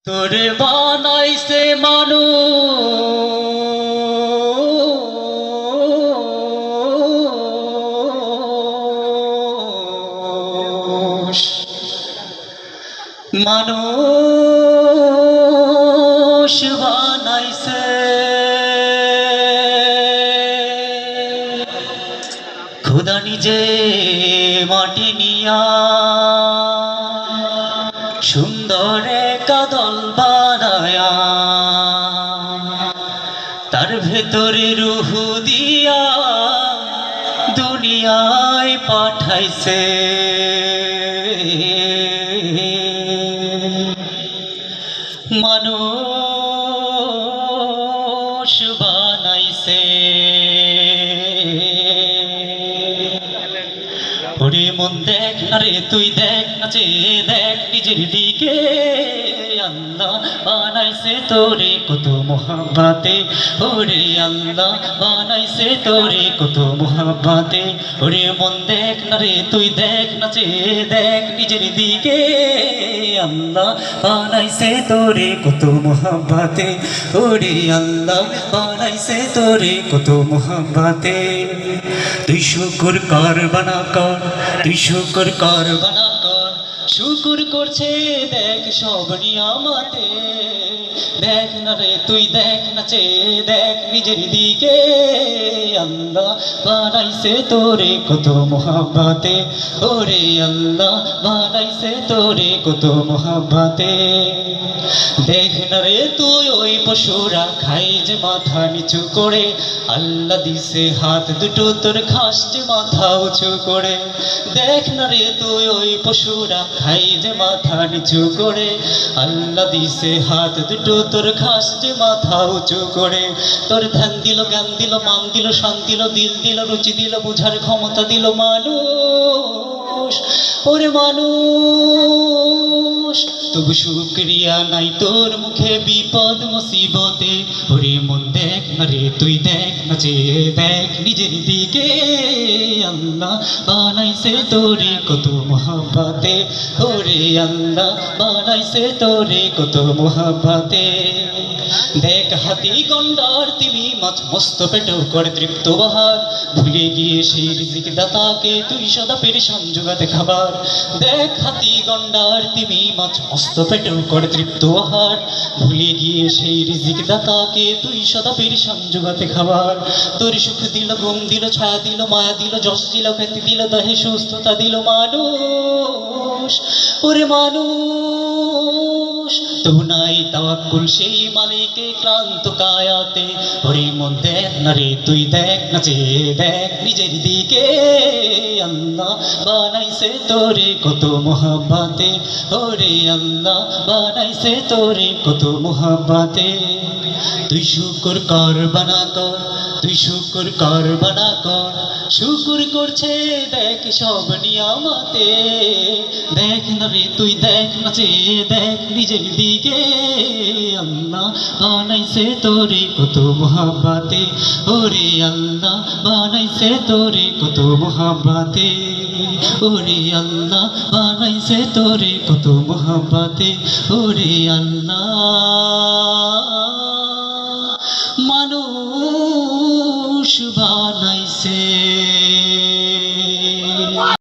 তোরে বানাইছে মানুষ, মানুষ বানাইছে খোদা নিজে মাটি নিয়া সুন্দর কাদল বানায়া তার ভেতরে রূহ দিয়া দুনিয়ায় পাঠাইছে। মানুষ বানাইছে ওরে মন দেখ আরে তুই দেখ নাচে দেখ নিজের দিকে আল্লাহ বানাইছে তোরে কত মোহাব্বতে ওরে আল্লাহ বানাইছে তোরে কত মোহাব্বতে ওরে মন দেখ না রে তুই দেখ নাচে দেখ নিজের দিকে আল্লাহ বানাইছে তোরে কত মোহাব্বতে ওরে আল্লাহ বানাইছে তোরে কত মোহাব্বতে। তুই শুকর কর বানা কর তুই শুকর কর বানা কর শুকর করছে দেখ সব নিয়ামতে দেখ না রে তুই দেখ নাচে দেখ নিজের দিকে আল্লাহ বানাইছে তোরে কত মোহাব্বতে ওরে আল্লাহ বানাইছে তোরে কত মোহাব্বতে। দেখ না রে তুই ওই পশুরা খাই যে মাথা নিচু করে আল্লাহ দিছে হাত দুটো তোর খাস যে মাথা উঁচু করে। দেখ না রে তুই ওই পশুরা খাই যে মাথা নিচু করে আল্লাহ দিছে হাত দুটো তোর খাস যে মাথা উঁচু করে। তোর ধ্যান দিল জ্ঞান দিল মান দিল শান দিল দিল দিল রুচি দিল বুঝার ক্ষমতা দিল মানুষ ওরে মানুষ তবু শুকরিয়া নাই তোর মুখে বিপদ মুসিবতে ওরে মন দেখ না রে তুই দেখ নাচে দেখ নিজের দিকে আল্লাহ বানাইছে তোরে কত মোহাব্বতে ওরে আল্লাহ বানাইছে তোরে কত মোহাব্বতে। দেখ হাতি গন্ডার তিমি মাছ মস্ত পেটেও করে তৃপ্ত বাহার ভুলে গিয়ে সেই রিজিক দাতাকে তুই সদা পেরেশান জোগাতে খাবার। দেখ হাতি গন্ডার তিমি মাছ মস্ত পেটেও করে তৃপ্ত আহার ভুলে গিয়ে সেই রিজিক দাতাকে তুই সদা পেরেশান জোগাতে খাবার। তোর সুখ দিল ঘুম দিল ছায়া দিল মায়া দিল যশ দিল খ্যাতি দিল দেহে সুস্থতা দিল মানুষ ওরে মানুষ তবু নাই তাওয়াক্কুল সেই মালিকে ক্লান্ত কায়াতে ওরে মন দেখ না রে তুই দেখ নাচে দেখ নিজের দিকে আল্লাহ বানাইছে তোরে কত মোহাব্বতে ওরে আল্লাহ বানাইছে তোরে কত মোহাব্বতে। তুই শুকর কর বানা কর তুই শুকর কর বানা কর শুকর করছে দেখ সব নিয়ামতে দেখ না রে তুই দেখ নাচে দেখ নিজের দিকে আল্লাহ বানাইছে তোরে কত মোহাব্বতে ওরে আল্লাহ বানাইছে তোরে কত মোহাব্বতে ওরে আল্লাহ বানাইছে তোরে কত মোহাব্বতে ওরে আল্লাহ।